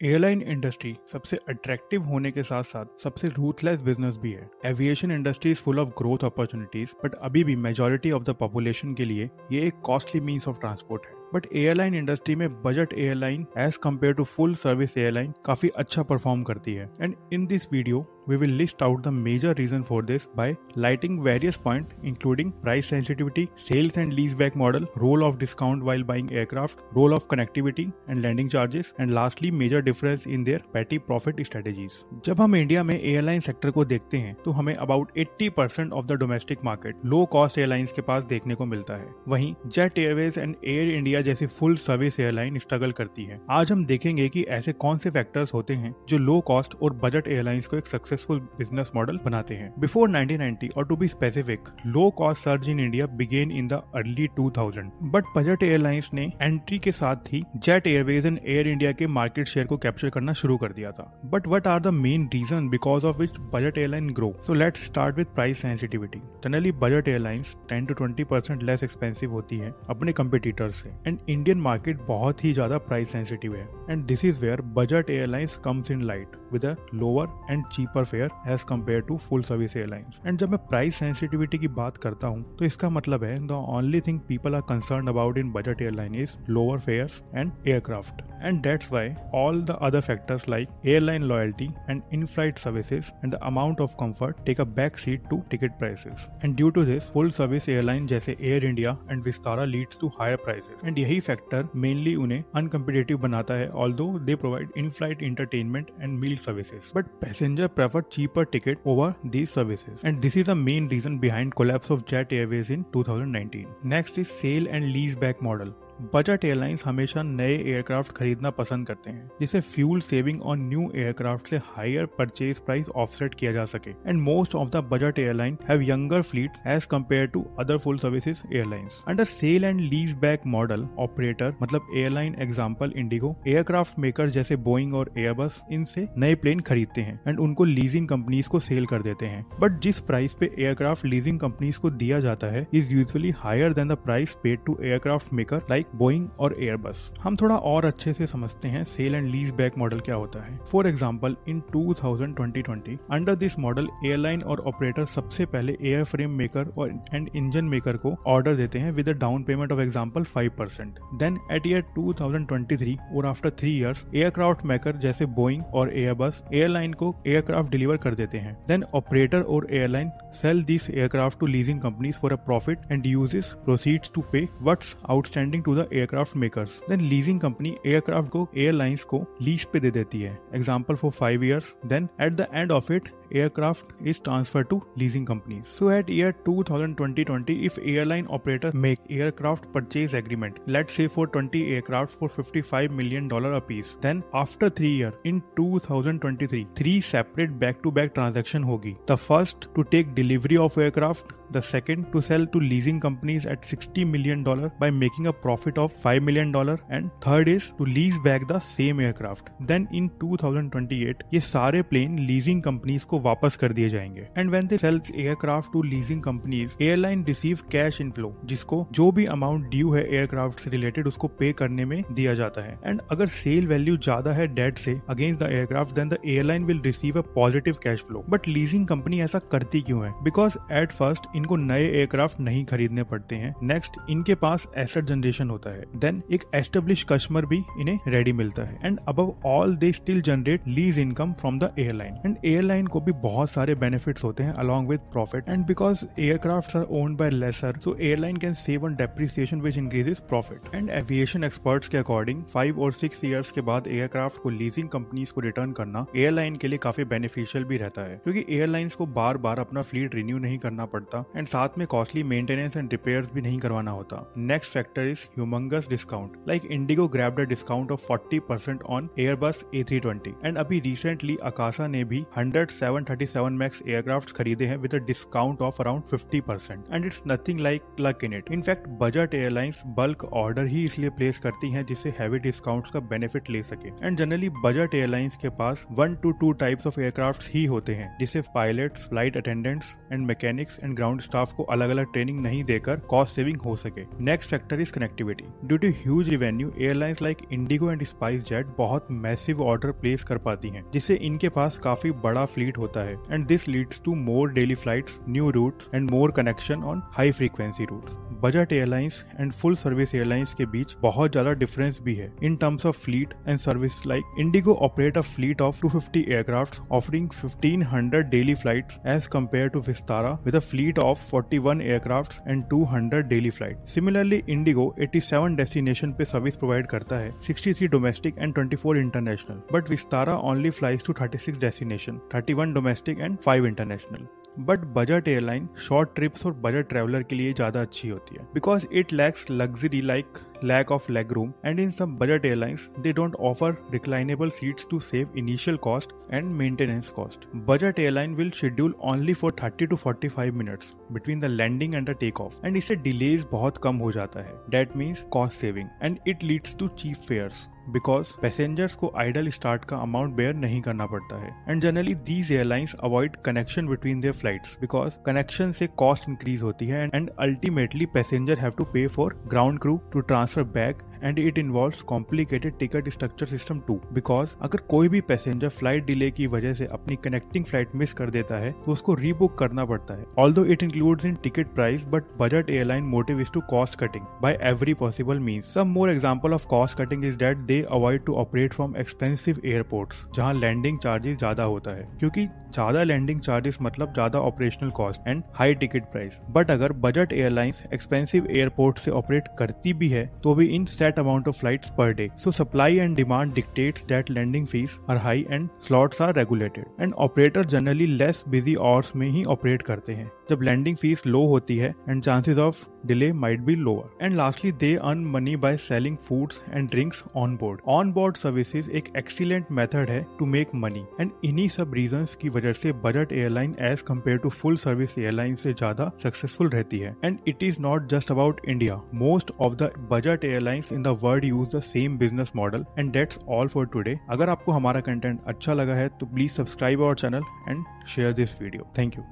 Airline industry सबसे attractive होने के साथ साथ सबसे रूथलेस बिजनेस भी है। Aviation industry is full of growth opportunities, but अभी भी मेजॉरिटी ऑफ द पॉपुलेशन के लिए ये एक कॉस्टली मीन्स ऑफ ट्रांसपोर्ट है। बट एयरलाइन इंडस्ट्री में budget airline as compare to full service airline काफी अच्छा परफॉर्म करती है। And in this video we will list out the major reason for this by lighting various points including price sensitivity, sales and leaseback model, role of discount while buying aircraft, role of connectivity and landing charges, and lastly major difference in their petty profit strategies. जब हम India में airline sector को देखते हैं तो हमें about 80% of the domestic market low cost airlines के पास देखने को मिलता है। वहीं jet Airways and Air India जैसी फुल सर्विस एयरलाइन स्ट्रगल करती है। आज हम देखेंगे कि ऐसे कौन से फैक्टर्स होते हैं जो लो कॉस्ट और बजट एयरलाइंस को एक सक्सेसफुल बिजनेस मॉडल बनाते हैं। बिफोर 1990 और to be specific, low cost surge in India began in the early 2000, but budget airlines ने एंट्री के साथ ही Jet Airways and Air India के मार्केट शेयर को कैप्चर करना शुरू कर दिया था। But what are the main reason because of which budget airline grow? So let's start with price sensitivity. Generally budget airlines 10 to 20% less expensive होती है अपने कंपटीटर से, एंड इंडियन मार्केट बहुत ही ज्यादा प्राइस सेंसिटिव है, and this is where budget airlines comes in light with a lower and cheaper fare as compare to full service airlines. And जब मैं प्राइस सेंसिटिविटी की बात करता हूँ तो इसका मतलब है the only thing people are concern about in budget airline is lower fares and aircraft, and that's why all the other factors like airline loyalty and in flight services and the amount of comfort take a back seat to ticket prices. And due to this full service airline जैसे Air India and Vistara leads to higher prices, and यही factor mainly उन्हें uncompetitive बनाता है, although they provide in flight entertainment and meal services, but passenger prefer cheaper ticket over these services, and this is the main reason behind collapse of Jet Airways in 2019. Next is sale and lease back model. Budget airlines हमेशा नए aircraft खरीदना पसंद करते हैं जिसे fuel saving और new aircraft से higher purchase price offset किया जा सके, and most of the budget airline have younger fleet age compare to other full services airlines. Under sale and lease back model, operator मतलब airline example IndiGo, aircraft maker जैसे Boeing और Airbus इनसे नए plane खरीदते हैं and उनको leasing companies को cell कर देते हैं। बट जिस प्राइस पे एयरक्राफ्ट लीजिंग कंपनीज को दिया जाता है is usually higher than the price paid to aircraft maker like Boeing और एयरबस। हम थोड़ा और अच्छे से समझते हैं sale and lease back model क्या होता है। For example in 2020 under this model airline और ऑपरेटर सबसे पहले एयर फ्रेम मेकर और एंड इंजन मेकर को ऑर्डर देते हैं with a down payment of example 5%। Then at year 2023 और आफ्टर 3 इयर्स एयरक्राफ्ट मेकर जैसे बोइंग और एयरबस एयरलाइन को एयरक्राफ्ट डिलीवर कर देते हैं। देन ऑपरेटर और airline sell this aircraft to leasing companies for a profit and uses proceeds to pay what's outstanding to the aircraft makers. Then leasing company aircraft को airlines को lease पे दे देती है, example for 5 years. Then at the end of it aircraft is transferred to leasing companies. So at year 2020, if airline operator make aircraft purchase agreement, let's say for 20 aircraft for $55 million apiece, then after 3 years in 2023, 3 separate back-to-back transaction होगी. The first to take delivery of aircraft, the second to sell to leasing companies at $60 million by making a profit of $5 million, and third is to lease back the same aircraft. Then in 2028 ये सारे plane leasing companies को वापस कर दिए जाएंगे, and when they sells aircraft to leasing companies airline receive cash inflow, जिसको जो भी अमाउंट ड्यू है एयरक्राफ्ट से रिलेटेड उसको पे करने में दिया जाता है। एंड अगर सेल वैल्यू ज्यादा है डेट से against the aircraft, then the airline will receive a positive cash flow. But leasing company ऐसा करती क्यों है? बिकॉज एट फर्स्ट इनको नए एयरक्राफ्ट नहीं खरीदने पड़ते हैं, नेक्स्ट इनके पास एसेट जनरेशन होता है, देन एक एस्टेब्लिश कस्टमर भी इन्हें रेडी मिलता है, and above all they still generate lease income from the airline. And airline को भी बहुत सारे बेनिफिट्स होते हैं along with profit, and because aircrafts are owned by lessor, so airline can save on depreciation which increases profit. And aviation experts के according 5 और 6 years के बाद एयरक्राफ्ट को लीजिंग कंपनीज को रिटर्न करना एयरलाइन के लिए काफी बेनिफिशियल भी रहता है, क्योंकि एयरलाइंस को बार बार अपना फ्लीट रिन्यू नहीं करना पड़ता, एंड साथ में कॉस्टली मेंटेनेंस एंड रिपेयर्स भी नहीं करवाना होता। Next factor is humongous discount, like IndiGo grabbed a discount of 40% on Airbus A320, and अभी रिसेंटली अकासा ने भी 100 737 मैक्स एयरक्राफ्ट खरीदे हैं with a discount of around 50%, and it's nothing like luck in it. In fact budget airlines bulk order ही इसलिए place करती हैं जिससे हैवी डिस्काउंट्स का बेनिफिट ले सके, एंड जनरली बजट एयरलाइंस के पास 1 to 2 टाइप्स ऑफ एयरक्राफ्ट ही होते हैं, जिससे pilots, flight attendants and mechanics and ground staff को अलग अलग ट्रेनिंग नहीं देकर कॉस्ट सेविंग हो सके। Next factor is connectivity. connectivity. Due to huge revenue, airlines like Indigo and SpiceJet बहुत massive order place कर पाती हैं, जिससे इनके पास काफी बड़ा fleet होता है, and this leads to more daily flights, new routes and more connection on high frequency routes. Budget airlines and full service airlines के बीच बहुत ज्यादा difference भी है in terms of fleet and service. Like Indigo operate a fleet of 250 aircrafts offering 1500 daily flights as compared to Vistara with a fleet of 41 aircrafts and 200 daily flights. Similarly, Indigo 87 destination पे service provide करता है, 63 domestic and 24 international. But Vistara only flies to 36 destination, 31 domestic and 5 international. But budget airline short trips और budget traveller के लिए ज्यादा अच्छी होती है because it lacks luxury like lack of leg room, and in some budget airlines they don't offer reclinable seats to save initial cost and maintenance cost. Budget airline will schedule only for 30 to 45 minutes between the landing and the takeoff, and इससे delays बहुत कम हो जाता है. That means cost saving, and it leads to cheap fares because passengers को idle start का amount bear नहीं करना पड़ता है. And generally these airlines avoid connection between their flights because connection से cost increase होती है, and ultimately passenger have to pay for ground crew to transfer back, and it involves complicated ticket structure system too. Because अगर कोई भी passenger flight delay की वजह से अपनी कनेक्टिंग फ्लाइट मिस कर देता है तो उसको रीबुक करना पड़ता है. Although it includes in ticket price, but budget airline motive is to cost cutting by every possible means. Some more example of cost cutting is that they avoid to operate from expensive airports जहाँ landing charges ज्यादा होता है, क्योंकि ज्यादा landing charges मतलब ज्यादा operational cost and high ticket price. But अगर budget airlines expensive airport से ऑपरेट करती भी है तो भी इन set amount of flights per day. So supply and demand dictates that landing fees are high and slots are regulated. And operator generally less busy hours में ही operate करते हैं जब landing fees low होती है and chances of delay might be lower. And lastly, they earn money by selling foods and drinks on board. On board services एक excellent method है to make money. And इन्हीं सब reasons की वजह से budget airline as compared to full service airline से ज्यादा successful रहती है. And it is not just about India. Most of the budget airlines in the world use the same business model. And that's all for today. अगर आपको हमारा content अच्छा लगा है तो please subscribe our channel and share this video. Thank you.